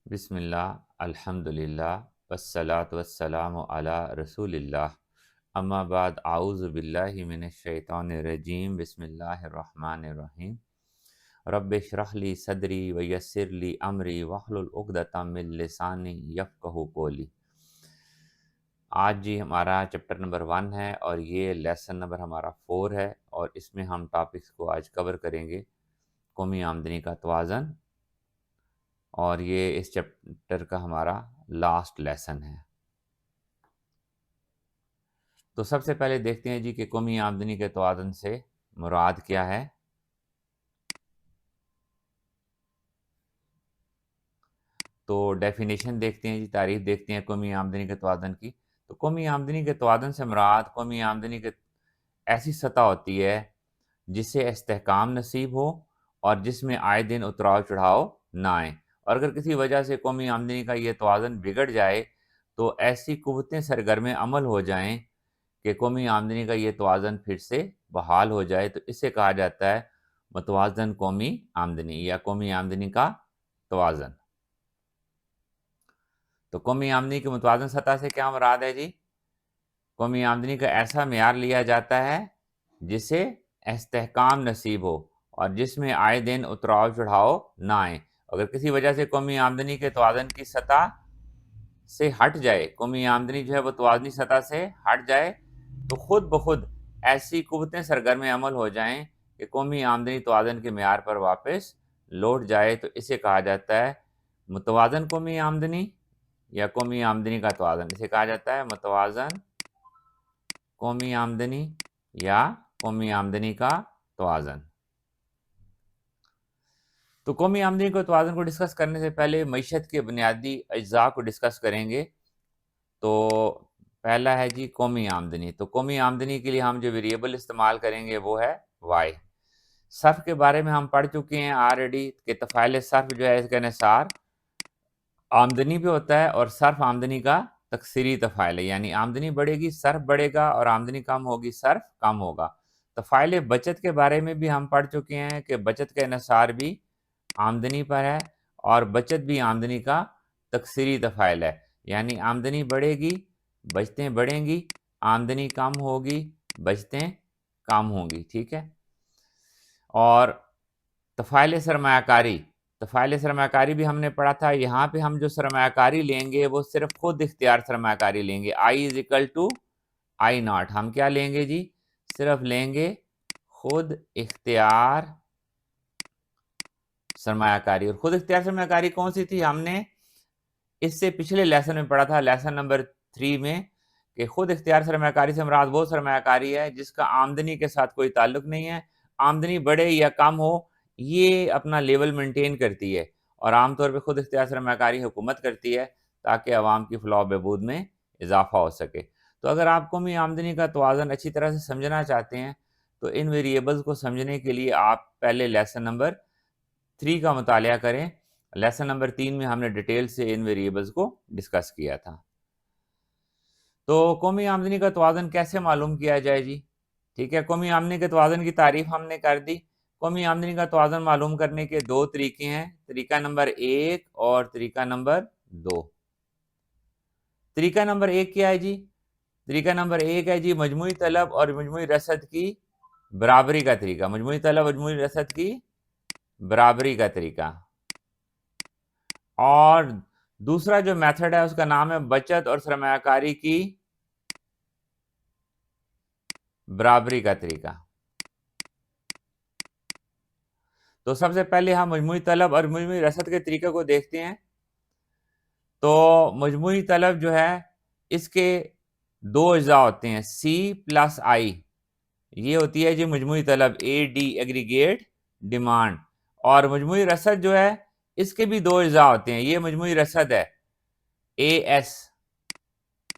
बिस्मिल्लाह अल्हम्दुलिल्लाह वस्सलातु वस्सलामु अला रसूलिल्लाह अम्मा बाद आऊज़ु बिल्लाहि मिनश शैतानिर रजीम बिस्मिल्लाहिर रहमानिर रहीम रब्बिश्रह ली सदरी व यस्सिर ली अमरी वहलुल उक़दतम मिन लिसानी यफ़क़हू क़ौली। आज जी हमारा चैप्टर नंबर 1 है और ये लेसन नंबर हमारा 4 है और इसमें हम टॉपिक्स को आज कवर करेंगे। कौमी आमदनी का तवाज़न और ये इस चैप्टर का हमारा लास्ट लेसन है। तो सबसे पहले देखते हैं जी कि कौमी आमदनी के तवाज़ुन से मुराद क्या है। तो डेफिनेशन देखते हैं जी, तारीफ़ देखते हैं कौमी आमदनी के तवाज़ुन की। तो कौमी आमदनी के तवाज़ुन से मुराद कौमी आमदनी के ऐसी सतह होती है जिससे इस्तेहकाम नसीब हो और जिसमें आए दिन उतराव-चढ़ाव ना आए। और अगर किसी वजह से कौमी आमदनी का ये तवाज़ुन बिगड़ जाए, तो ऐसी कुव्वतें सरगर्म अमल हो जाएँ कि कौमी आमदनी का ये तवाज़ुन फिर से बहाल हो जाए, तो इसे कहा जाता है मुतवाज़िन कौमी आमदनी या कौमी आमदनी का तवाज़ुन। तो कौमी आमदनी की मुतवाज़िन सतह से क्या मुराद है जी? कौमी आमदनी का ऐसा मेयार लिया जाता है जिससे इस्तेहकाम नसीब हो और जिसमें आए दिन उतराव-चढ़ाव ना आए। अगर किसी वजह से कौमी आमदनी के तवाज़ुन की सतह से हट जाए, कौमी आमदनी जो है वो तवाज़ुनी सतह से हट जाए, तो खुद ब खुद ऐसी कुव्वतें सरगर्म अमल हो जाएँ कि कौमी आमदनी तवाज़ुन के मेयार पर वापस लौट जाए, तो इसे कहा जाता है मुतवाज़िन कौमी आमदनी या कौमी आमदनी का तवाज़ुन। इसे कहा जाता है मुतवाज़िन कौमी आमदनी या कौमी आमदनी का तवाज़ुन। तो कौमी आमदनी के तवाज़ुन को डिस्कस करने से पहले मईशत के बुनियादी अज्ज़ा को डिस्कस करेंगे। तो पहला है जी कौमी आमदनी। तो कौमी आमदनी के लिए हम जो वेरिएबल इस्तेमाल करेंगे वो है वाई। सर्फ़ के बारे में हम पढ़ चुके हैं ऑलरेडी कि तफ़ाइल सर्फ़ जो है इसका इन्हिसार आमदनी पे होता है और सर्फ़ आमदनी का तकसीरी तफ़ाइल है, यानी आमदनी बढ़ेगी सर्फ़ बढ़ेगा और आमदनी कम होगी सर्फ़ कम होगा। तफ़ाइल बचत के बारे में भी हम पढ़ चुके हैं कि बचत का इन्हिसार भी आमदनी पर है और बचत भी आमदनी का तकसीरी तफ़ाइल है, यानी आमदनी बढ़ेगी, बचतें बढ़ेंगी, आमदनी कम होगी, बचतें कम होंगी, ठीक है? और तफ़ाइल सरमायाकारी, तफ़ाइल सरमायाकारी भी हमने पढ़ा था। यहाँ पे हम जो सरमायाकारी लेंगे वो सिर्फ़ खुद इख्तियार सरमायाकारी लेंगे। I is equal to I not. हम क्या लेंगे जी? सिर्फ़ लेंगे खुद इख्तियार सरमायाकारी। और खुद इख्तियार सरमायाकारी कौन-सी थी? हमने इससे पिछले लेसन में पढ़ा था, लेसन नंबर 3 में, कि खुद इख्तियार सरमायाकारी से मुराद वो सरमायाकारी है जिसका आमदनी के साथ कोई ताल्लुक नहीं है। आमदनी बढ़े या कम हो, ये अपना लेवल मेंटेन करती है और आम तौर पे खुद इख्तियार सरमायाकारी हुकूमत करती है ताकि अवाम की फलाह व बहबूद में इज़ाफ़ा हो सके। तो अगर आप कौमी आमदनी का तवाज़ुन अच्छी तरह से समझना चाहते हैं, तो इन वेरिएबल्स को समझने के लिए आप पहले लेसन नंबर 3 का मुतालिया करें। लेसन नंबर 3 में हमने डिटेल से इन वेरिएबल्स को डिस्कस किया था। तो कौमी आमदनी का तवाज़ुन कैसे मालूम किया जाए जी? ठीक है, कौमी आमदनी के तवाज़ुन की तारीफ़ हमने कर दी। कौमी आमदनी का तवाज़ुन मालूम करने के 2 तरीके हैं, तरीका नंबर 1 और तरीका नंबर 2। तरीका नंबर 1 क्या है जी? तरीका नंबर 1 है जी मजमूई तलब और मजमूई रसद की बराबरी का तरीका। मजमूई तलब और मजमूई रसद की बराबरी का तरीका। और दूसरा जो मेथड है उसका नाम है बचत और सरमायाकारी की बराबरी का तरीका। तो सबसे पहले हम मजमूई तलब और मजमूई रसद के तरीके को देखते हैं। तो मजमूई तलब जो है इसके 2 अज्जा होते हैं, सी प्लस आई। ये होती है जी मजमूई तलब, ए डी एग्रीगेट डिमांड। और मजमूई रसद जो है इसके भी 2 अज्जा होते हैं, ये मजमूई रसद है, A S,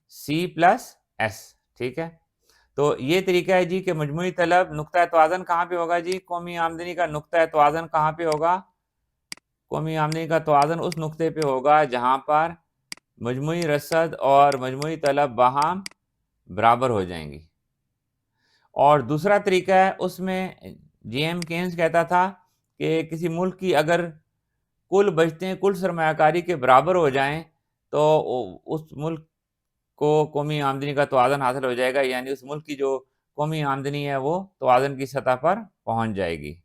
C plus S, ठीक है। तो ये तरीका है जी कि मजमूई तलब नुक्ता तवाज़ुन कहाँ पे होगा जी? कौमी आमदनी का नुक्ता तवाज़ुन कहाँ पे होगा? कौमी आमदनी का तवाज़ुन उस नुक्ते पे होगा जहाँ पर मजमूई रसद और मजमूई तलब बाहम बराबर हो जाएंगी। और दूसरा तरीका है उसमें जेएम केन्स कहता था कि किसी मुल्क की अगर कुल बचतें कुल सरमायाकारी के बराबर हो जाएं तो उस मुल्क को कौमी आमदनी का तवाज़ुन हासिल हो जाएगा, यानी उस मुल्क की जो कौमी आमदनी है वो तवाज़ुन की सतह पर पहुंच जाएगी।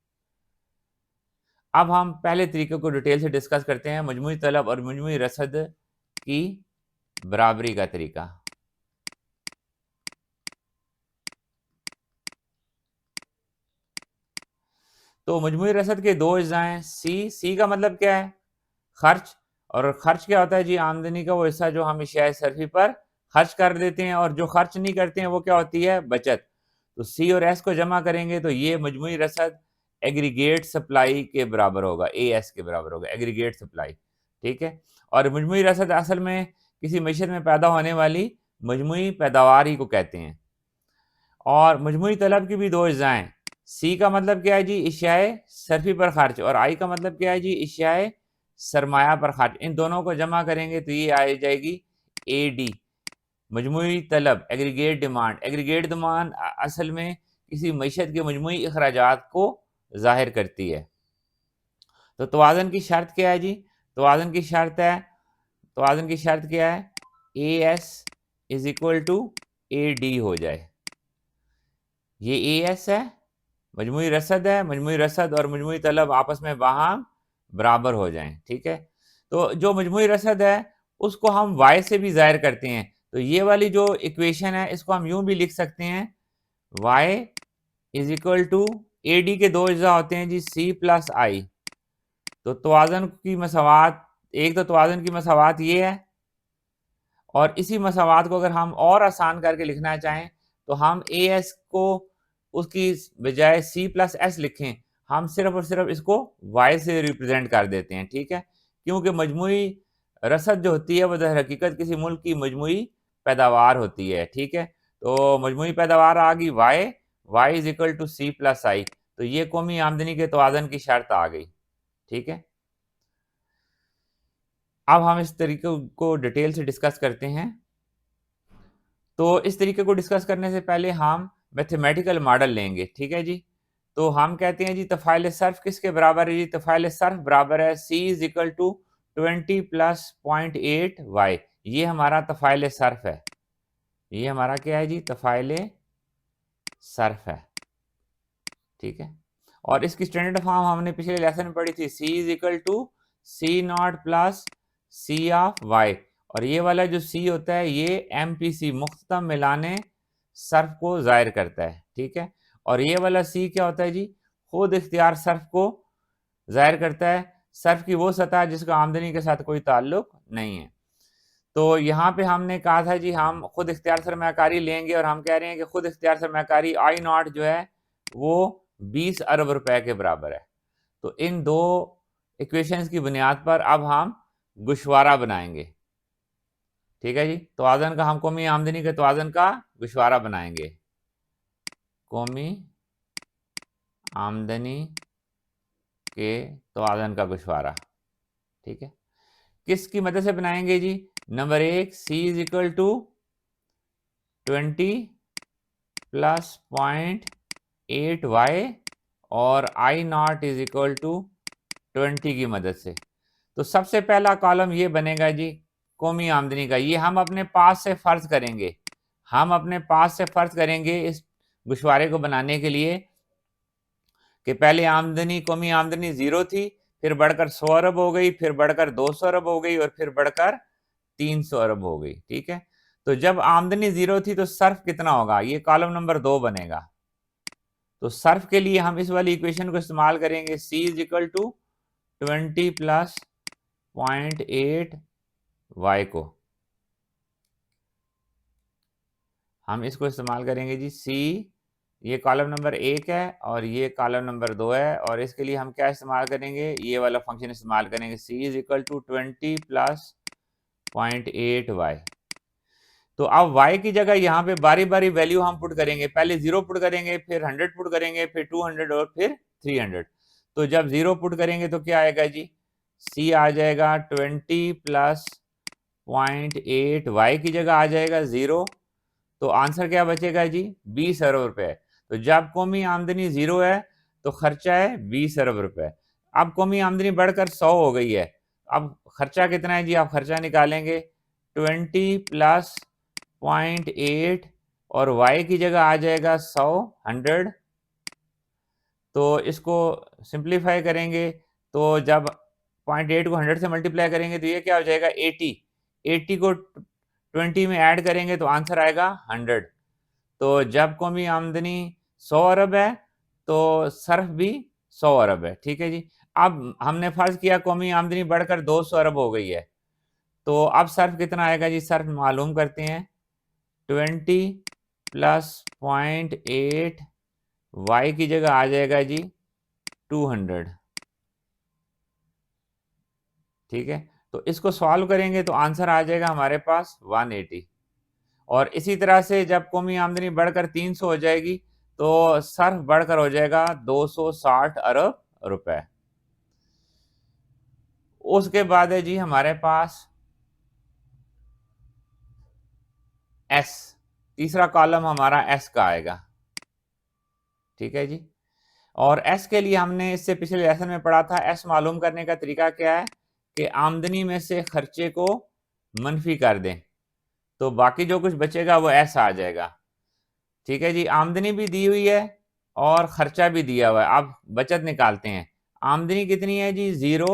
अब हम पहले तरीके को डिटेल से डिस्कस करते हैं, मजमूई तलब और मजमूई रसद की बराबरी का तरीका। तो मजमूई रसद के दो अज्जा हैं, सी का मतलब क्या है? खर्च। और खर्च क्या होता है जी? आमदनी का वो हिस्सा जो हम अशियाए सरफी पर खर्च कर देते हैं, और जो खर्च नहीं करते हैं वो क्या होती है? बचत। तो सी और एस को जमा करेंगे तो ये मजमूई रसद एग्रीगेट सप्लाई के बराबर होगा, ए एस के बराबर होगा, एग्रीगेट सप्लाई। ठीक है। और मजमूई रसद असल में किसी मीशत में पैदा होने वाली मजमूई पैदावार ही को कहते हैं। और मजमूई तलब की भी दो अज्जा हैं। सी का मतलब क्या है जी? अशियाए सरफी पर खर्च। और आई का मतलब क्या है जी? अशियाए सरमाया पर खर्च। इन दोनों को जमा करेंगे तो ये आ जाएगी ए डी, मजमूई तलब, एग्रीगेट डिमांड। एग्रीगेट डिमांड असल में किसी मईशत के मजमूई अखराजात को जाहिर करती है। तो तवाज़ुन की शर्त क्या है जी? तवाज़ुन की शर्त है, तवाज़ुन की शर्त क्या है? A S is equal to A D हो जाए। ये ए एस है, मजमूई रसद है, मजमूई रसद और मजमूई तलब आपस में बाहम बराबर हो जाएं। ठीक है। तो जो मजमूई रसद है उसको हम y से भी ज़ाहिर करते हैं। तो ये वाली जो इक्वेशन है इसको हम यूं भी लिख सकते हैं, y is equal to A D के दो अज्जा होते हैं जी, c प्लस आई। तो तवाज़ुन की मसावात, एक तो तवाज़ुन की मसावात ये है, और इसी मसावात को अगर हम और आसान करके लिखना चाहें तो हम ए एस को उसकी बजाय सी प्लस एस लिखें, हम सिर्फ और सिर्फ इसको वाई से रिप्रेजेंट कर देते हैं। ठीक है। क्योंकि मजमूई रसद जो होती है वो दर हकीकत किसी मुल्क की मजमूई पैदावार होती है। ठीक है। तो मजमूई पैदावार आ गई Y, Y is equal to C plus I. तो ये कौमी आमदनी के तवाज़ुन की शर्त आ गई। ठीक है। अब हम इस तरीके को डिटेल से डिस्कस करते हैं। तो इस तरीके को डिस्कस करने से पहले हम मैथमेटिकल मॉडल लेंगे। ठीक है जी। तो हम कहते हैं जी तफ़ाइल सर्फ किसके बराबर है जी? तफ़ाइल सर्फ बराबर है C is equal to 20 plus 0.8 Y. ये हमारा तफ़ाइल सर्फ है। ये हमारा क्या है जी? तफ़ाइल सर्फ है। ठीक है। और इसकी स्टैंडर्ड फॉर्म हमने पिछले लेसन में पढ़ी थी, C is equal to C not plus C of Y. और ये वाला जो सी होता है ये एम पी सी, मुख्तम मिलाने सर्फ को जाहिर करता है। ठीक है। और ये वाला सी क्या होता है जी? खुद इख्तियार सर्फ को जाहिर करता है, सर्फ की वो सतह जिसका आमदनी के साथ कोई ताल्लुक नहीं है। तो यहाँ पे हमने कहा था जी हम खुद इख्तियार सरमायाकारी लेंगे, और हम कह रहे हैं कि खुद इख्तियार सरमायाकारी आई नॉट जो है वो 20 अरब रुपए के बराबर है। तो इन दो इक्वेशंस की बुनियाद पर अब हम गुशवारा बनाएंगे। ठीक है जी। तवाज़ुन का हम कौमी आमदनी के तवाज़ुन का गुशवारा बनाएंगे, कौमी आमदनी के तवाज़ुन का गुशवारा। ठीक है। किसकी मदद से बनाएंगे जी? नंबर एक, C is equal to 20 plus 0.8 Y और I not is equal to 20 की मदद से। तो सबसे पहला कॉलम ये बनेगा जी कौमी आमदनी का। ये हम अपने पास से फर्ज करेंगे, हम अपने पास से फर्ज करेंगे इस गुशवारे को बनाने के लिए कि पहले आमदनी, कौमी आमदनी 0 थी, फिर बढ़कर 100 अरब हो गई, फिर बढ़कर 200 अरब हो गई, और फिर बढ़कर 300 अरब हो गई। ठीक है। तो जब आमदनी 0 थी तो सर्फ कितना होगा? ये कॉलम नंबर 2 बनेगा। तो सर्फ के लिए हम इस वाली इक्वेशन को इस्तेमाल करेंगे, C is equal to 20 plus 0.8 Y को हम इसको इस्तेमाल करेंगे जी। सी ये कॉलम नंबर 1 है और ये कॉलम नंबर 2 है, और इसके लिए हम क्या इस्तेमाल करेंगे? ये वाला फंक्शन इस्तेमाल करेंगे, C is equal to 20 plus 0.8 Y. तो अब y की जगह यहाँ पे बारी बारी वैल्यू हम पुट करेंगे, पहले 0 पुट करेंगे, फिर 100 पुट करेंगे, फिर 200 और फिर 300। तो जब 0 पुट करेंगे तो क्या आएगा जी? c आ जाएगा 20 प्लस 0.8, y की जगह आ जाएगा 0। तो आंसर क्या बचेगा जी? 20 अरब रुपए। तो जब कौमी आमदनी 0 है तो खर्चा है 20 अरब रुपए। अब कौमी आमदनी बढ़कर 100 हो गई है। अब खर्चा कितना है जी, आप खर्चा निकालेंगे 20 प्लस 0.8 और y की जगह आ जाएगा 100 100। तो इसको सिंप्लीफाई करेंगे तो जब 0.8 को 100 से मल्टीप्लाई करेंगे तो ये क्या हो जाएगा 80। 80 को 20 में ऐड करेंगे तो आंसर आएगा 100। तो जब कौमी आमदनी 100 अरब है तो सर्फ भी 100 अरब है। ठीक है जी। अब हमने फर्ज किया कौमी आमदनी बढ़कर 200 अरब हो गई है, तो अब सर्फ कितना आएगा जी, सर्फ मालूम करते हैं। 20 प्लस 0.8 y की जगह आ जाएगा जी 200। ठीक है, तो इसको सॉल्व करेंगे तो आंसर आ जाएगा हमारे पास 180। और इसी तरह से जब कौमी आमदनी बढ़कर 300 हो जाएगी तो सर्फ बढ़कर हो जाएगा 260 अरब रुपए। उसके बाद है जी हमारे पास एस, तीसरा कॉलम हमारा एस का आएगा। ठीक है जी। और एस के लिए हमने इससे पिछले लेसन में पढ़ा था, एस मालूम करने का तरीका क्या है कि आमदनी में से खर्चे को मनफी कर दें तो बाकी जो कुछ बचेगा वो एस आ जाएगा। ठीक है जी, आमदनी भी दी हुई है और खर्चा भी दिया हुआ है। अब बचत निकालते हैं। आमदनी कितनी है जी 0,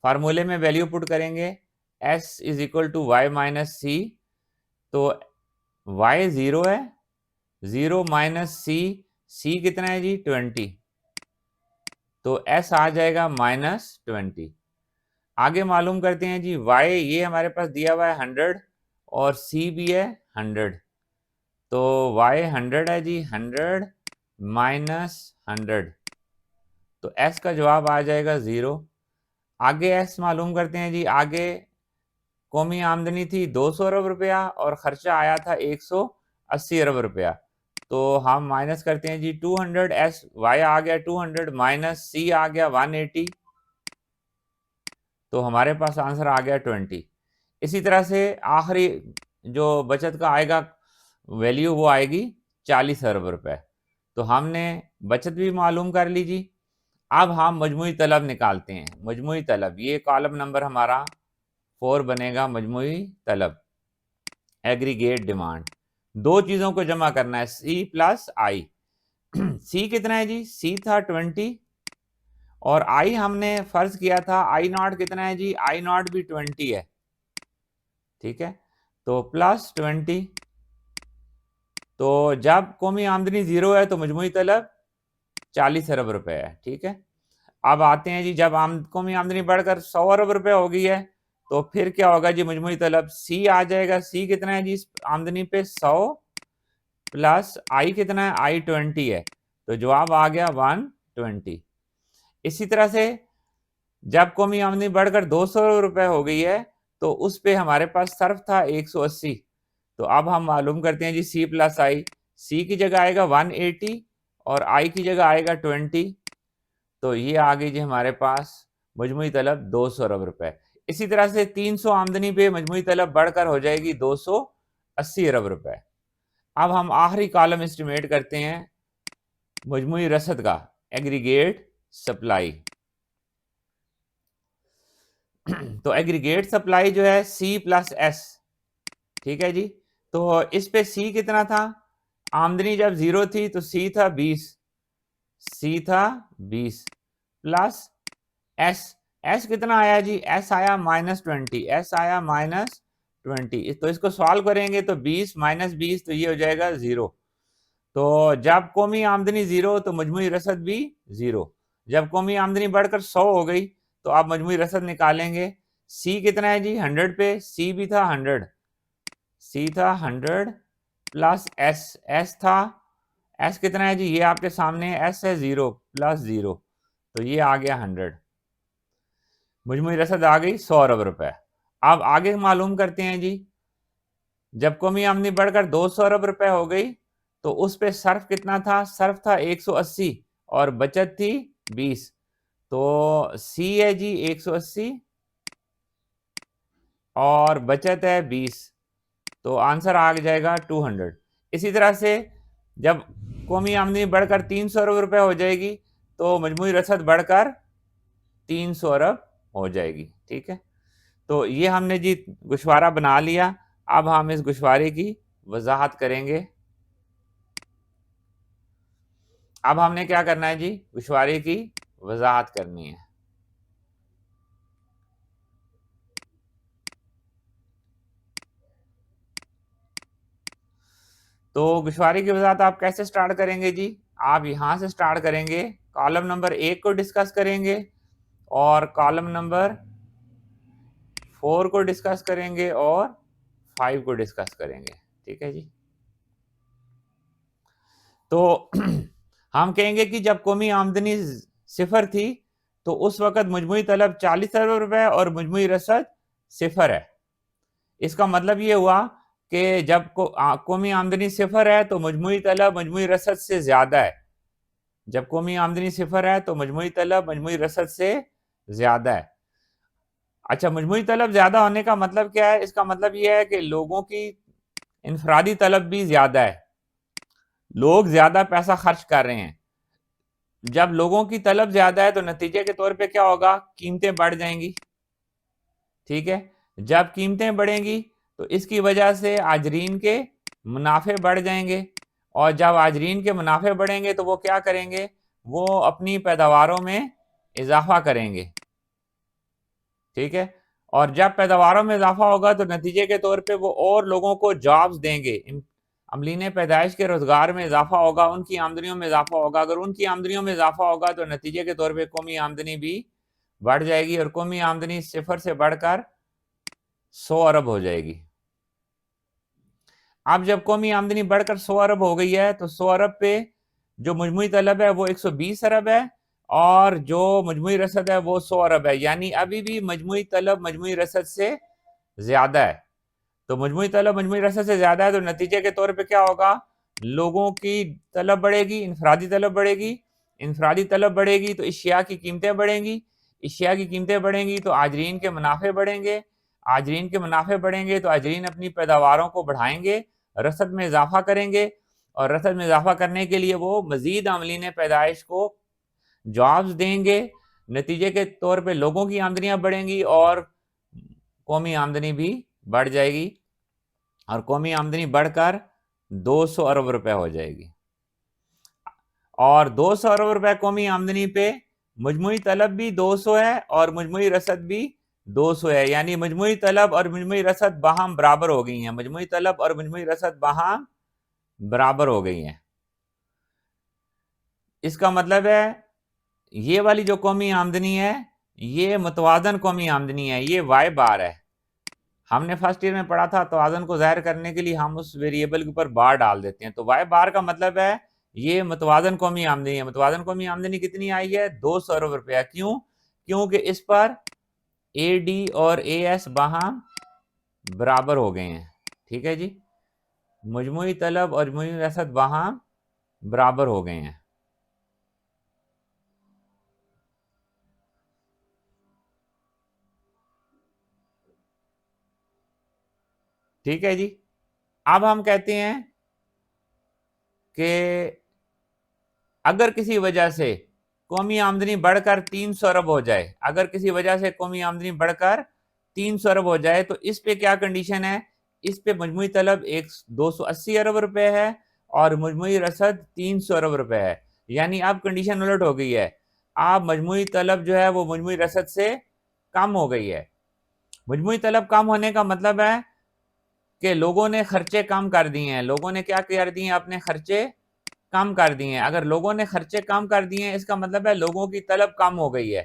फार्मूले में वैल्यू पुट करेंगे S is equal to Y minus C. तो y 0 है, 0 माइनस सी कितना है जी 20, तो s आ जाएगा -20। आगे मालूम करते हैं जी y, ये हमारे पास दिया हुआ है 100 और c भी है 100, तो y 100 है जी 100 माइनस 100, तो s का जवाब आ जाएगा 0। आगे s मालूम करते हैं जी। आगे कौमी आमदनी थी 200 अरब रुपया और खर्चा आया था 180 अरब रुपया, तो हम माइनस करते हैं जी 200, एस वाई आ गया 200 माइनस सी आ गया 180, तो हमारे पास आंसर आ गया 20। इसी तरह से आखिरी जो बचत का आएगा वैल्यू वो आएगी 40 अरब रुपए। तो हमने बचत भी मालूम कर ली जी। अब हम मजमूई तलब निकालते हैं। मजमूई तलब, ये कॉलम नंबर हमारा 4 बनेगा। मजमूई तलब, एग्रीगेट डिमांड, दो चीजों को जमा करना है, सी प्लस आई। सी कितना है जी, सी था 20 और आई हमने फर्ज किया था आई नॉट कितना है जी, आई नॉट भी 20 है। ठीक है, तो प्लस 20। तो जब कौमी आमदनी 0 है तो मजमूई तलब 40 अरब रुपए है। ठीक है, अब आते हैं जी जब कौमी आमदनी बढ़कर 100 अरब रुपए हो गई है तो फिर क्या होगा जी, मजमूई तलब सी आ जाएगा। सी कितना है जी आमदनी पे 100 प्लस आई कितना है, आई 20 है, तो जवाब आ गया 120। इसी तरह से जब कौमी आमदनी बढ़कर 200 रुपए हो गई है तो उस पे हमारे पास सर्फ था 180, तो अब हम मालूम करते हैं जी सी प्लस आई। सी की जगह आएगा 180 और आई की जगह आएगा 20, तो ये आ गई जी हमारे पास मजमूई तलब 200 अरब रुपए। इसी तरह से 300 आमदनी पे मजमूई तलब बढ़कर हो जाएगी 280 अरब रुपए। अब हम आखिरी कॉलम एस्टिमेट करते हैं मजमूई रसद का, एग्रीगेट सप्लाई। तो एग्रीगेट सप्लाई जो है सी प्लस एस। ठीक है जी, तो इस पे सी कितना था, आमदनी जब 0 थी तो सी था 20, सी था 20 प्लस एस, एस कितना आया जी, एस आया -20, एस आया -20। तो इसको सॉल्व करेंगे तो 20 माइनस 20 तो ये हो जाएगा 0। तो जब कौमी आमदनी 0 तो मजमूई रसद भी 0। जब कौमी आमदनी बढ़कर 100 हो गई तो आप मजमूई रसद निकालेंगे। सी कितना है जी 100 पे, सी भी था 100, सी था 100 प्लस एस, एस था, एस कितना है जी, ये आपके सामने एस है 0 प्लस 0, तो ये आ गया 100। मजमूई रसद आ गई 100 अरब रुपए। अब आगे मालूम करते हैं जी, जब कौमी आमदनी बढ़कर 200 अरब रुपए हो गई तो उस पे सर्फ कितना था, सर्फ था 180 और बचत थी 20, तो सी है जी 180 और बचत है 20, तो आंसर आ जाएगा 200। इसी तरह से जब कौमी आमदनी बढ़कर 300 अरब रुपए हो जाएगी तो मजमूई रसद बढ़कर 300 अरब हो जाएगी। ठीक है, तो ये हमने जी गोशवारा बना लिया। अब हम इस गोशवारे की वजाहत करेंगे। अब हमने क्या करना है जी, गोशवारे की वजाहत करनी है। तो गोशवारे की वजाहत आप कैसे स्टार्ट करेंगे जी, आप यहां से स्टार्ट करेंगे, कॉलम नंबर 1 को डिस्कस करेंगे और कॉलम नंबर 4 को डिस्कस करेंगे और 5 को डिस्कस करेंगे। ठीक है जी, तो हम कहेंगे कि जब कौमी आमदनी सिफर थी तो उस वक्त मजमूई तलब 40 अरब रुपए और मजमूई रसद सिफर है। इसका मतलब ये हुआ कि जब कौमी आमदनी सिफर है तो मजमूई तलब मजमूई रसद से ज्यादा है। जब कौमी आमदनी सिफर है तो मजमूई तलब मजमूई रसद से ज्यादा है। अच्छा, मजमूई तलब ज्यादा होने का मतलब क्या है, इसका मतलब यह है कि लोगों की इनफरादी तलब भी ज्यादा है, लोग ज्यादा पैसा खर्च कर रहे हैं। जब लोगों की तलब ज्यादा है तो नतीजे के तौर पे क्या होगा, कीमतें बढ़ जाएंगी। ठीक है, जब कीमतें बढ़ेंगी तो इसकी वजह से आजरीन के मुनाफे बढ़ जाएंगे, और जब आजरीन के मुनाफे बढ़ेंगे तो वो क्या करेंगे, वो अपनी पैदावारों में इजाफा करेंगे। ठीक है, और जब पैदावारों में इजाफा होगा तो नतीजे के तौर पे वो और लोगों को जॉब्स देंगे, अमलीन पैदाइश के रोजगार में इजाफा होगा, उनकी आमदनियों में इजाफा होगा। अगर उनकी आमदनियों में इजाफा होगा तो नतीजे के तौर पे कौमी आमदनी भी बढ़ जाएगी और कौमी आमदनी सिफर से बढ़कर 100 अरब हो जाएगी। अब जब कौमी आमदनी बढ़कर 100 अरब हो गई है तो 100 अरब पे जो मजमूई तलब है वो 120 अरब है और जो मजमूई रसद है वो 100 अरब है, यानी अभी भी मजमूई तलब मजमूई रसद से ज्यादा है। तो मजमूई तलब मजमूई रसद से ज्यादा है तो नतीजे के तौर पे क्या होगा, लोगों की तलब बढ़ेगी, इनफरादी तलब बढ़ेगी, इनफरादी तलब बढ़ेगी तो इशिया की कीमतें बढ़ेंगी, इशिया की कीमतें बढ़ेंगी तो आजरीन के मुनाफे बढ़ेंगे, आजरीन के मुनाफे बढ़ेंगे तो आजरीन अपनी पैदावारों को बढ़ाएंगे, रसद में इजाफा करेंगे, और रसद में इजाफा करने के लिए वो मजीद अमलीन पैदाइश को जॉब्स देंगे। नतीजे के तौर पे लोगों की आमदनियां बढ़ेंगी और कौमी आमदनी भी बढ़ जाएगी और कौमी आमदनी बढ़कर 200 अरब रुपए हो जाएगी। और 200 अरब रुपए कौमी आमदनी पे मजमूई तलब भी 200 है और मजमूई रसद भी 200 है, यानी मजमूई तलब और मजमूई रसद बाहम बराबर हो गई हैं, मजमूई तलब और मजमूई रसद बाहम बराबर हो गई हैं। इसका मतलब है ये वाली जो कौमी आमदनी है ये मुतवाजन कौमी आमदनी है, ये वाई बार है। हमने फर्स्ट ईयर में पढ़ा था तवाज़ुन को ज़ाहिर करने के लिए हम उस वेरिएबल के ऊपर बार डाल देते हैं, तो वाई बार का मतलब है ये मुतवाजन कौमी आमदनी है। मुतवाजन कौमी आमदनी कितनी आई है, 200 अरब रुपया। क्यों, क्योंकि इस पर ए डी और ए एस बाहम बराबर हो गए हैं। ठीक है जी, मजमूई तलब और मजमूई रसद बाहम बराबर हो गए हैं। ठीक है जी, अब हम कहते हैं कि अगर किसी वजह से कौमी आमदनी बढ़कर 300 अरब हो जाए, अगर किसी वजह से कौमी आमदनी बढ़कर 300 अरब हो जाए तो इस पे क्या कंडीशन है, इस पे मजमूई तलब 280 अरब रुपए है और मजमूई रसद 300 अरब रुपए है। यानी अब कंडीशन उलट हो गई है, अब मजमूई तलब जो है वो मजमूई रसद से कम हो गई है। मजमूई तलब कम होने का मतलब है कि लोगों ने खर्चे कम कर दिए हैं, लोगों ने क्या कर दिए हैं, अपने खर्चे कम कर दिए हैं। अगर लोगों ने खर्चे कम कर दिए हैं इसका मतलब है लोगों की तलब कम हो गई है।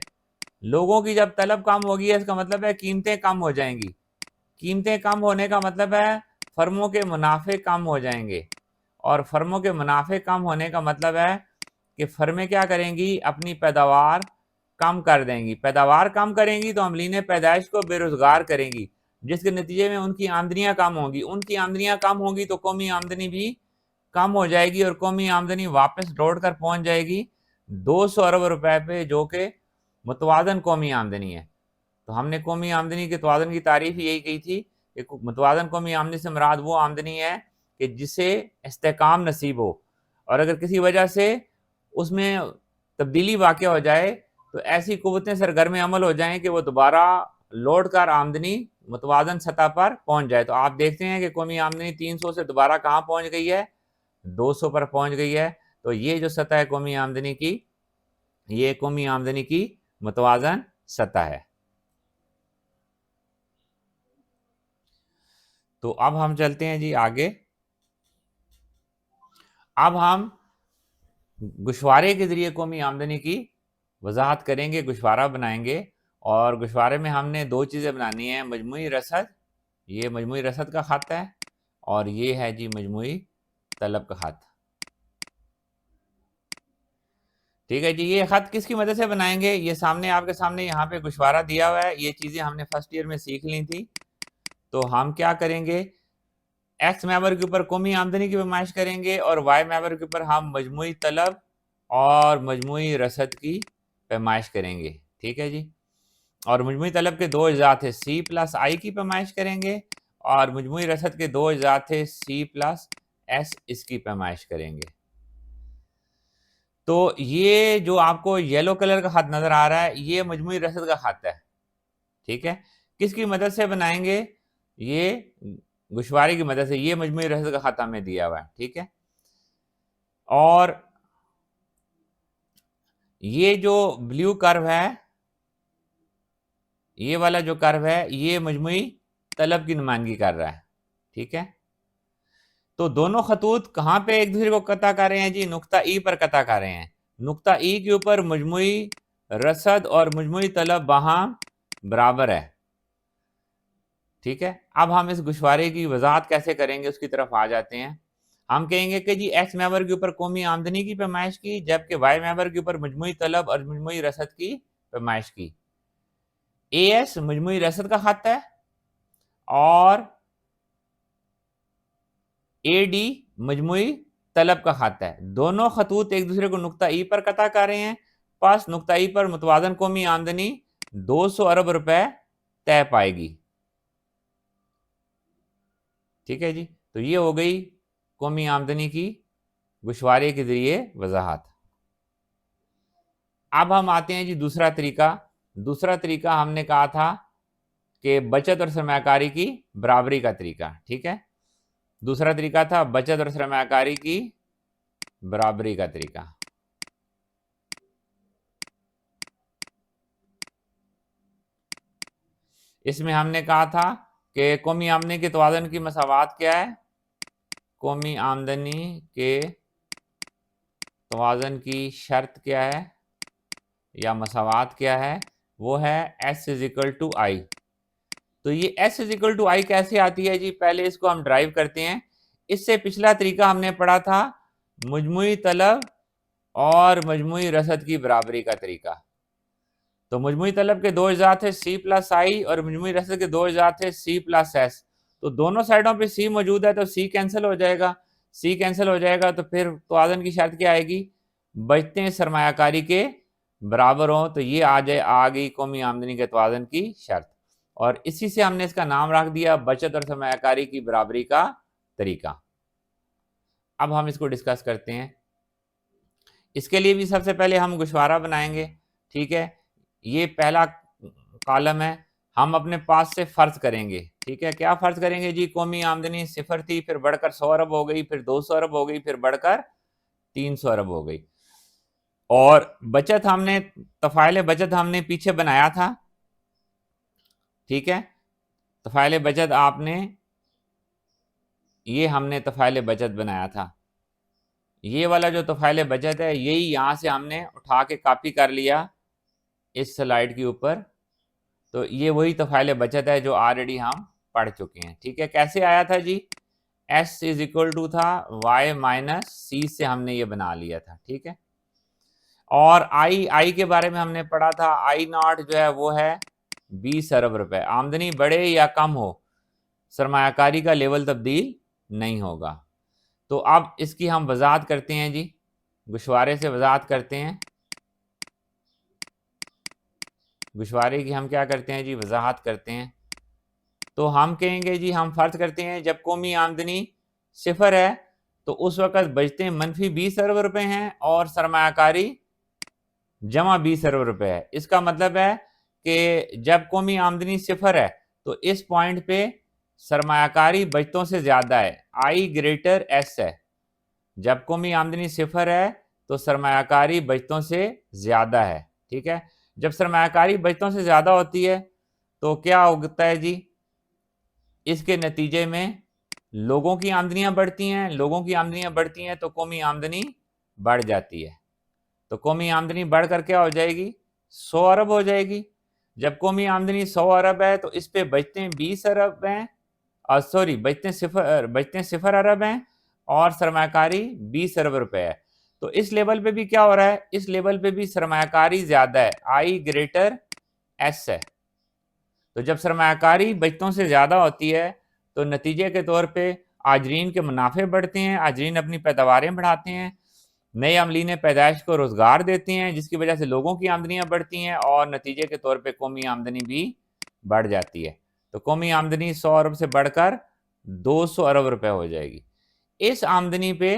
लोगों की जब तलब कम होगी है इसका मतलब है कीमतें कम हो जाएंगी। कीमतें कम होने का मतलब है फर्मों के मुनाफे कम हो जाएंगे, और फर्मों के मुनाफे कम होने का मतलब है कि फर्में क्या करेंगी, अपनी पैदावार कम कर देंगी। पैदावार कम करेंगी तो अमलीन पैदाइश को बेरोजगार करेंगी, जिसके नतीजे में उनकी आमदनियां कम होंगी, उनकी आमदनियां कम होंगी तो कौमी आमदनी भी कम हो जाएगी और कौमी आमदनी वापस लौट कर पहुंच जाएगी 200 अरब रुपए पे, जो कि मुतवाजन कौमी आमदनी है। तो हमने कौमी आमदनी के तवाज़ुन की तारीफ यही की थी कि मुतवाजन कौमी आमदनी से मुराद वो आमदनी है कि जिसे इस्तेकाम नसीब हो, और अगर किसी वजह से उसमें तब्दीली वाक़या हो जाए तो ऐसी कुव्वतें सरगर्म अमल हो जाएं कि वो दोबारा लौट कर आमदनी मुतवाजन सतह पर पहुंच जाए। तो आप देखते हैं कि कौमी आमदनी 300 से दोबारा कहाँ पहुंच गई है, 200 पर पहुंच गई है। तो ये जो सतह है कौमी आमदनी की, ये कौमी आमदनी की मुतवाजन सतह है। तो अब हम चलते हैं जी आगे। अब हम गुशवारे के जरिए कौमी आमदनी की वजाहत करेंगे, गुशवारा बनाएंगे। और गुशवारे में हमने दो चीज़ें बनानी है, मजमुई रसद, ये मजमुई रसद का खत है, और ये है जी मजमुई तलब का खत। ठीक है जी, ये खत किसकी मदद से बनाएंगे, ये सामने आपके सामने यहाँ पे गुशवारा दिया हुआ है। ये चीज़ें हमने फर्स्ट ईयर में सीख ली थी। तो हम क्या करेंगे, एक्स मेंबर के ऊपर कौमी आमदनी की पैमाइश करेंगे और वाई मेंबर के ऊपर हम मजमुई तलब और मजमुई रसद की पैमाइश करेंगे। ठीक है जी। और मजमुई तलब के दो अज्जा थे, सी प्लस आई की पैमाइश करेंगे, और मजमुई रसद के दो अज्जा थे, सी प्लस एस, इसकी पैमाइश करेंगे। तो ये जो आपको येलो कलर का खत नजर आ रहा है, ये मजमुई रसद का खत है। ठीक है, किसकी मदद से बनाएंगे, ये गुशवारे की मदद से। ये मजमुई रसद का खत हमें दिया हुआ है। ठीक है, और ये जो ब्लू कर्व है, ये वाला जो कर्व है, ये मजमुई तलब की नुमाइंदगी कर रहा है। ठीक है, तो दोनों खतूत कहाँ पे एक दूसरे को कता कर रहे हैं जी, नुक्ता ई पर कता कर रहे हैं। नुक्ता ई के ऊपर मजमुई रसद और मजमुई तलब वहां बराबर है। ठीक है, अब हम इस गुशवारे की वजाहत कैसे करेंगे उसकी तरफ आ जाते हैं। हम कहेंगे कि जी एक्स मेंबर के ऊपर कौमी आमदनी की पैमाइश की, जबकि वाई मेंबर के ऊपर मजमुई तलब और मजमुई रसद की पैमाइश की। एएस मजमुई रसद का खत है और एडी मजमुई तलब का खत है। दोनों खतूत एक दूसरे को नुक्ता ई पर कता कर रहे हैं। पास नुक्ता ई पर मुतवाजन कौमी आमदनी 200 अरब रुपए तय पाएगी। ठीक है जी, तो ये हो गई कौमी आमदनी की गुशवारे के जरिए वजाहत। अब हम आते हैं जी दूसरा तरीका। दूसरा तरीका हमने कहा था कि बचत और सरमायाकारी की बराबरी का तरीका। ठीक है, दूसरा तरीका था बचत और सरमायाकारी की बराबरी का तरीका। इसमें हमने कहा था कि कौमी आमदनी के तवाज़ुन की मसावात क्या है, कौमी आमदनी के तवाज़ुन की शर्त क्या है या मसावात क्या है, वो है S इज इक्वल टू आई। तो ये S इज इक्वल टू आई कैसे आती है जी, पहले इसको हम ड्राइव करते हैं। इससे पिछला तरीका हमने पढ़ा था मजमुई तलब और मजमुई रसद की बराबरी का तरीका। तो मजमुई तलब के दो अज्जा थे सी प्लस आई और मजमुई रसद के दो अज्जा थे सी प्लस एस। तो दोनों साइडों पे सी मौजूद है तो सी कैंसिल हो जाएगा। सी कैंसिल हो जाएगा तो फिर तवाज़ुन की शर्त क्या आएगी, बचते सरमायाकारी के बराबर हो। तो ये आ गई कौमी आमदनी के तवाज़ुन की शर्त, और इसी से हमने इसका नाम रख दिया बचत और सरमायाकारी की बराबरी का तरीका। अब हम इसको डिस्कस करते हैं। इसके लिए भी सबसे पहले हम गुशवारा बनाएंगे। ठीक है, ये पहला कॉलम है, हम अपने पास से फर्ज करेंगे। ठीक है, क्या फर्ज करेंगे जी, कौमी आमदनी 0 थी, फिर बढ़कर 100 अरब हो गई, फिर 200 अरब हो गई, फिर बढ़कर 300 अरब हो गई। और बचत हमने, तफाइल बचत हमने पीछे बनाया था। ठीक है, तफाइल बचत आपने, ये हमने तफाइल बचत बनाया था। ये वाला जो तफाइल बचत है यही यहाँ से हमने उठा के कॉपी कर लिया इस स्लाइड के ऊपर। तो ये वही तफाइल बचत है जो ऑलरेडी हम पढ़ चुके हैं। ठीक है, कैसे आया था जी, S इज इक्वल टू था Y माइनस सी से हमने ये बना लिया था। ठीक है, और आई के बारे में हमने पढ़ा था, आई नॉट जो है वो है 20 अरब रुपए। आमदनी बढ़े या कम हो, सरमायाकारी का लेवल तब्दील नहीं होगा। तो अब इसकी हम वजाहत करते हैं जी, गुशवारे से वजाहत करते हैं। गुशवारे की हम क्या करते हैं जी, वजाहत करते हैं। तो हम कहेंगे जी, हम फर्ज करते हैं जब कौमी आमदनी 0 है तो उस वक़्त बचते -20 अरब रुपए हैं और सरमायाकारी जमा 20 अरब रुपए है। इसका मतलब है कि जब कौमी आमदनी सिफर है तो इस पॉइंट पे सरमायाकारी बचतों से ज्यादा है, आई ग्रेटर एस है। जब कौमी आमदनी सिफर है तो सरमायाकारी बचतों से ज्यादा है, ठीक है। जब सरमायाकारी बचतों से ज्यादा होती है तो क्या होता है जी, इसके नतीजे में लोगों की आमदनियां बढ़ती हैं, लोगों की आमदनियां बढ़ती हैं तो कौमी आमदनी बढ़ जाती है। तो कौमी आमदनी बढ़कर क्या हो जाएगी, 100 अरब हो जाएगी। जब कौमी आमदनी 100 अरब है तो इस पे बचते 20 अरब हैं, सॉरी बचते सिफर अरब हैं और सरमायाकारी 20 अरब रुपए है। तो इस लेवल पे भी क्या हो रहा है, इस लेवल पे भी सरमायाकारी ज्यादा है, आई ग्रेटर एस है। तो जब सरमायाकारी बचतों से ज़्यादा होती है तो नतीजे के तौर पे आजरीन के मुनाफे बढ़ते हैं, आजरीन अपनी पैदावारें बढ़ाते हैं, नए अमलीन पैदाइश को रोज़गार देते हैं, जिसकी वजह से लोगों की आमदनियाँ बढ़ती हैं और नतीजे के तौर पे कौमी आमदनी भी बढ़ जाती है। तो कौमी आमदनी 100 अरब से बढ़कर 200 अरब रुपए हो जाएगी। इस आमदनी पे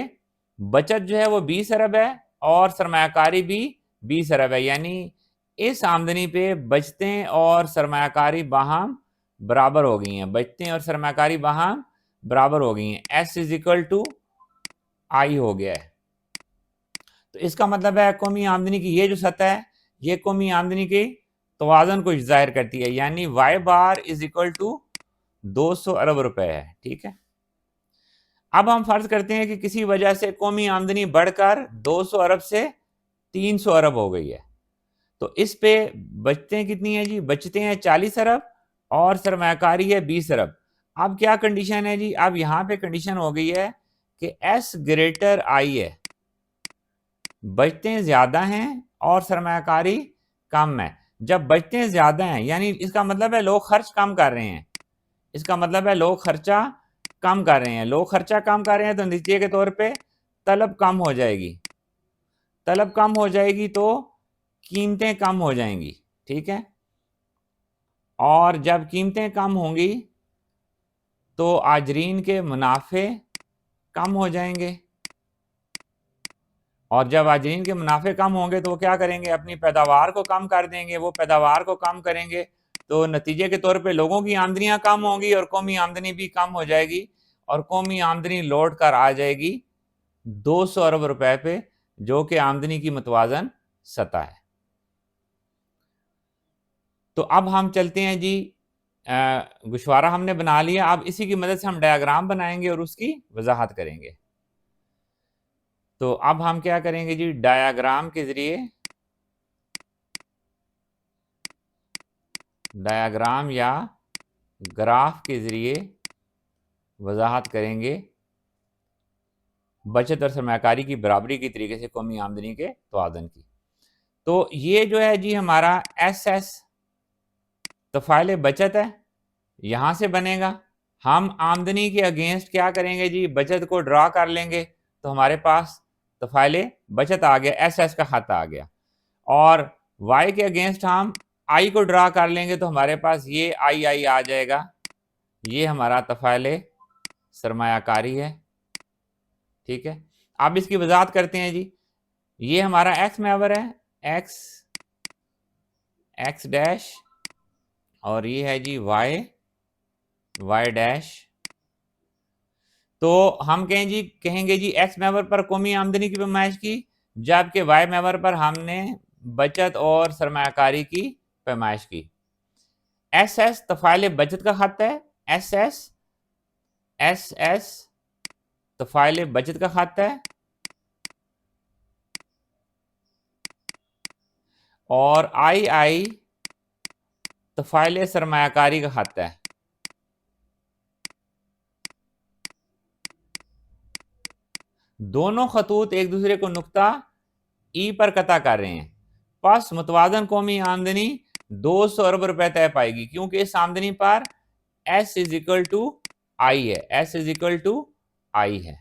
बचत जो है वो 20 अरब है और सरमायाकारी भी 20 अरब है, यानी इस आमदनी पे बचतें और सरमायाकारी बाहम बराबर हो गई हैं, बचतें और सरमायाकारी बाहम बराबर हो गई हैं, एस इज इक्वल टू आई हो गया है। तो इसका मतलब है कौमी आमदनी की ये जो सतह है ये कौमी आमदनी के तवाज़ुन को जाहिर करती है, यानी Y bar is equal to 200 अरब रुपए है, ठीक है। अब हम फर्ज करते हैं कि किसी वजह से कौमी आमदनी बढ़कर 200 अरब से 300 अरब हो गई है, तो इस पे बचते कितनी है जी, बचते हैं 40 अरब और सरमायाकारी है 20 अरब। अब क्या कंडीशन है जी, अब यहां पे कंडीशन हो गई है कि एस ग्रेटर आई है, बचते ज्यादा हैं और सरमायाकारी कम है। जब बचते ज्यादा हैं यानी इसका मतलब है लोग खर्च कम कर रहे हैं, इसका मतलब है लोग खर्चा कम कर रहे हैं, लोग खर्चा कम कर रहे हैं तो नतीजे के तौर पे तलब कम हो जाएगी, तलब कम हो जाएगी तो कीमतें कम हो जाएंगी, ठीक है। और जब कीमतें कम होंगी तो आजरीन के मुनाफे कम हो जाएंगे और जब आजरीन के मुनाफे कम होंगे तो वो क्या करेंगे, अपनी पैदावार को कम कर देंगे। वो पैदावार को कम करेंगे तो नतीजे के तौर पे लोगों की आमदनियां कम होंगी और कौमी आमदनी भी कम हो जाएगी और कौमी आमदनी लौट कर आ जाएगी 200 अरब रुपए पे, जो कि आमदनी की मुतवाजन सतह है। तो अब हम चलते हैं जी, गुशवारा हमने बना लिया, अब इसी की मदद से हम डायग्राम बनाएंगे और उसकी वजाहत करेंगे। तो अब हम क्या करेंगे जी, डायग्राम के जरिए, डायग्राम या ग्राफ के जरिए वजाहत करेंगे बचत और सरमायाकारी की बराबरी की तरीके से कौमी आमदनी के तवाज़ुन की। तो ये जो है जी हमारा एस एस तफ़ाइल बचत है, यहाँ से बनेगा। हम आमदनी के अगेंस्ट क्या करेंगे जी, बचत को ड्रा कर लेंगे तो हमारे पास तफ़ाइल बचत आ गया, एस एस का खाता आ गया। और वाई के अगेंस्ट हम आई को ड्रा कर लेंगे तो हमारे पास ये आई आई आ जाएगा, ये हमारा तफ़ाइल सरमायाकारी है, ठीक है। अब इसकी वजाहत करते हैं जी, ये हमारा एक्स मैवर है, एक्स एक्स डैश, और ये है जी वाई वाई डैश। तो हम कहेंगे जी एक्स मैवर पर कौमी आमदनी की पैमाइश की, जबकि वाई मैवर पर हमने बचत और सरमायाकारी की पैमाइश की। एस एस तफ़ाइल बचत का खाता है, एस एस तफ़ाइल बचत का खाता है और आई आई तफ़ाइल सरमायाकारी का खाता है। दोनों खतूत एक दूसरे को नुक्ता ई पर कता कर रहे हैं, बस मुतवाजन कौमी आमदनी 200 अरब रुपए तय पाएगी, क्योंकि इस आमदनी पर एस इज इक्वल टू आई है, एस इज इक्वल टू आई है।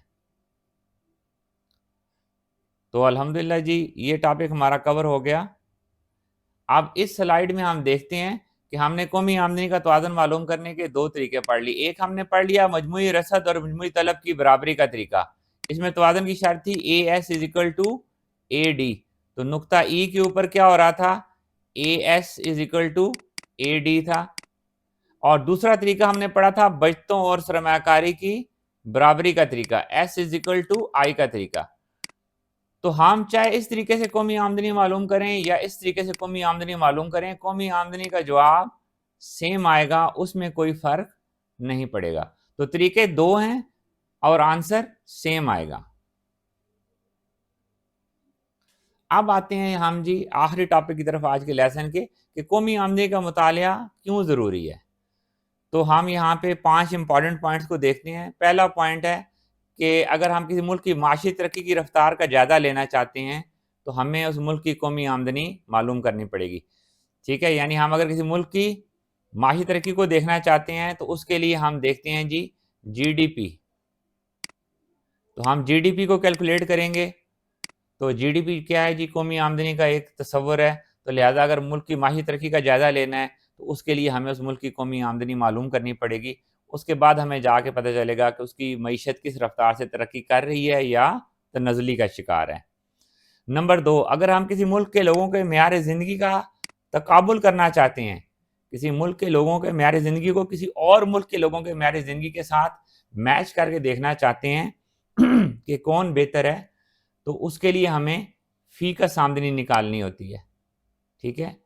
तो अल्हम्दुलिल्लाह जी ये टॉपिक हमारा कवर हो गया। अब इस स्लाइड में हम देखते हैं कि हमने कौमी आमदनी का तवाज़ुन मालूम करने के दो तरीके पढ़ लिए। एक हमने पढ़ लिया मजमूई रसद और मजमूई तलब की बराबरी का तरीका, इसमें तवाज़ुन की शर्त थी A S is equal to A D. तो नुक्ता ई के ऊपर क्या हो रहा था, A S is equal to A D था। और दूसरा तरीका हमने पढ़ा था बचतों और सरमायाकारी की बराबरी का तरीका, एस इज इक्वल टू आई का तरीका। तो हम चाहे इस तरीके से कौमी आमदनी मालूम करें या इस तरीके से कौमी आमदनी मालूम करें, कौमी आमदनी का जवाब सेम आएगा, उसमें कोई फर्क नहीं पड़ेगा। तो तरीके दो हैं और आंसर सेम आएगा। अब आते हैं हम जी आखिरी टॉपिक की तरफ आज के लेसन के, कि कौमी आमदनी का मुतालिया क्यों ज़रूरी है। तो हम यहाँ पे 5 इंपॉर्टेंट पॉइंट्स को देखते हैं। पहला पॉइंट है कि अगर हम किसी मुल्क की माशी तरक्की की रफ्तार का जायजा लेना चाहते हैं तो हमें उस मुल्क की कौमी आमदनी मालूम करनी पड़ेगी। ठीक है, यानी हम अगर किसी मुल्क की माशी तरक्की को देखना चाहते हैं तो उसके लिए हम देखते हैं जी जीडीपी। तो हम जीडीपी को कैलकुलेट करेंगे। तो जीडीपी क्या है जी, कौमी आमदनी का एक तस्वर है। तो लिहाजा अगर मुल्क की माशी तरक्की का जायजा लेना है तो उसके लिए हमें उस मुल्क की कौमी आमदनी मालूम करनी पड़ेगी। उसके बाद हमें जाके पता चलेगा कि उसकी मईशत किस रफ्तार से तरक्की कर रही है या तनज़ुली का शिकार है। नंबर 2, अगर हम किसी मुल्क के लोगों के मेयार ज़िंदगी का तकाबुल करना चाहते हैं, किसी मुल्क के लोगों के मेयार ज़िंदगी को किसी और मुल्क के लोगों के मेयार ज़िंदगी के साथ मैच करके देखना चाहते हैं कि कौन बेहतर है, तो उसके लिए हमें फ़ीकस आमदनी निकालनी होती है। ठीक है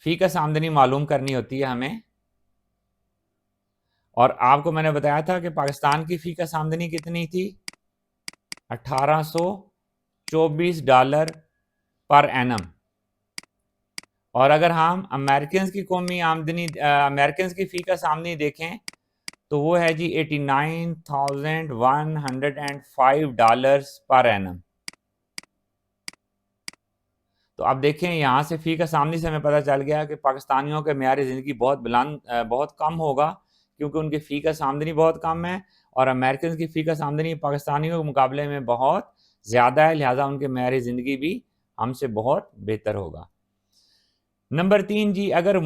फ़ीकस आमदनी मालूम करनी होती है हमें। और आपको मैंने बताया था कि पाकिस्तान की फ़ीकस आमदनी कितनी थी, $1824 पर एनम। और अगर हम अमेरिकन की कौमी आमदनी अमेरिकन की फ़ीकस आमदनी देखें तो वो है जी $89,105 पर एनम। तो अब देखें यहाँ से फ़ीकस आमदनी से हमें पता चल गया कि पाकिस्तानियों के मेयार ज़िंदगी बहुत कम होगा, क्योंकि उनकी फ़ीकस आमदनी बहुत कम है और अमेरिकन की फ़ीकस आमदनी पाकिस्तानियों के मुकाबले में बहुत ज़्यादा है, लिहाजा उनके मेयार ज़िंदगी भी हमसे बहुत बेहतर होगा। नंबर 3 जी, अगर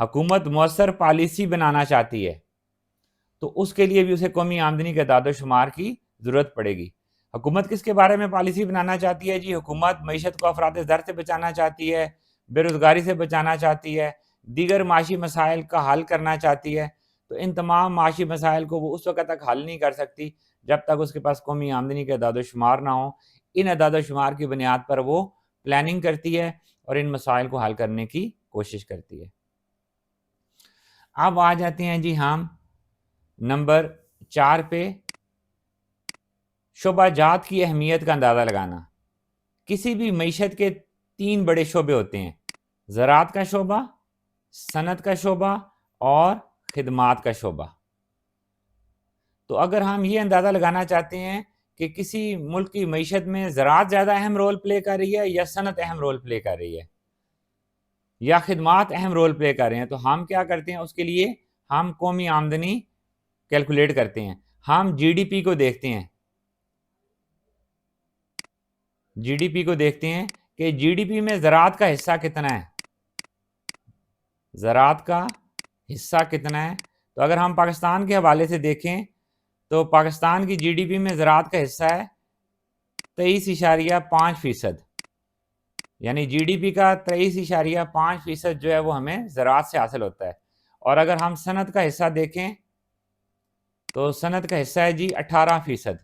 हुकूमत मौसर पॉलिसी बनाना चाहती है तो उसके लिए भी उसे कौमी आमदनी के दादोशुमार की ज़रूरत पड़ेगी। हुकूमत किसके बारे में पॉलिसी बनाना चाहती है जी, हुकूमत मईशत को अफरात ज़र से बचाना चाहती है, बेरोज़गारी से बचाना चाहती है, दीगर माशी मसाइल का हल करना चाहती है। तो इन तमाम माशी मसाइल को वो उस वक़्त तक हल नहीं कर सकती जब तक उसके पास कौमी आमदनी के दादोशुमार ना हो। इन अदाद-ओ-शुमार की बुनियाद पर वो प्लानिंग करती है और इन मसाइल को हल करने की कोशिश करती है। अब आ जाते हैं जी हम नंबर 4 पे, शोबाजात की अहमियत का अंदाज़ा लगाना। किसी भी मईशत के 3 बड़े शोबे होते हैं, ज़राअत का शोबा, सनत का शोबा और खिदमात का शोबा। तो अगर हम ये अंदाज़ा लगाना चाहते हैं कि किसी मुल्क की मईशत में ज़राअत ज़्यादा अहम रोल प्ले कर रही है या सनत अहम रोल प्ले कर रही है या खिदमात अहम रोल प्ले कर रहे हैं, तो हम क्या करते हैं, उसके लिए हम कौमी आमदनी कैलकुलेट करते हैं। हम जीडीपी को देखते हैं, जीडीपी को देखते हैं कि जीडीपी में ज़राअत का हिस्सा कितना है, ज़राअत का हिस्सा कितना है। तो अगर हम पाकिस्तान के हवाले से देखें तो पाकिस्तान की जीडीपी में ज़राअत का हिस्सा है 23.5%, यानी जीडीपी का 23.5% जो है वो हमें ज़राअत से हासिल होता है। और अगर हम सनत का हिस्सा देखें तो सनत का हिस्सा है जी 18%।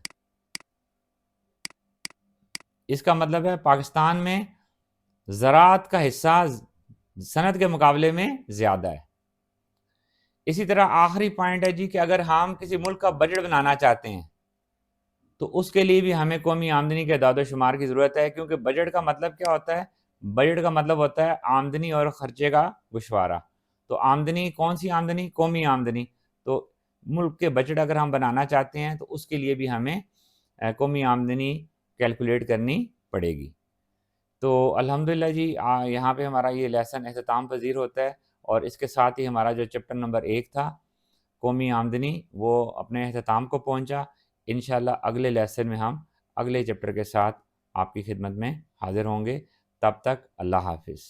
इसका मतलब है पाकिस्तान में ज़राअत का हिस्सा सनत के मुकाबले में ज़्यादा है। इसी तरह आखिरी पॉइंट है जी कि अगर हम किसी मुल्क का बजट बनाना चाहते हैं तो उसके लिए भी हमें कौमी आमदनी के दादोशुमार की ज़रूरत है, क्योंकि बजट का मतलब क्या होता है, बजट का मतलब होता है आमदनी और ख़र्चे का गोशवारा। तो आमदनी, कौन सी आमदनी, कौमी आमदनी। तो मुल्क के बजट अगर हम बनाना चाहते हैं तो उसके लिए भी हमें कौमी आमदनी कैलकुलेट करनी पड़ेगी। तो अल्हम्दुलिल्लाह जी, यहाँ पे हमारा ये लेसन अख्ताम पज़ीर होता है और इसके साथ ही हमारा जो चैप्टर नंबर 1 था कौमी आमदनी, वो अपने अख्ताम को पहुँचा। इंशाअल्लाह अगले लेसन में हम अगले चैप्टर के साथ आपकी खिदमत में हाज़िर होंगे। तब तक अल्लाह हाफ़िज़।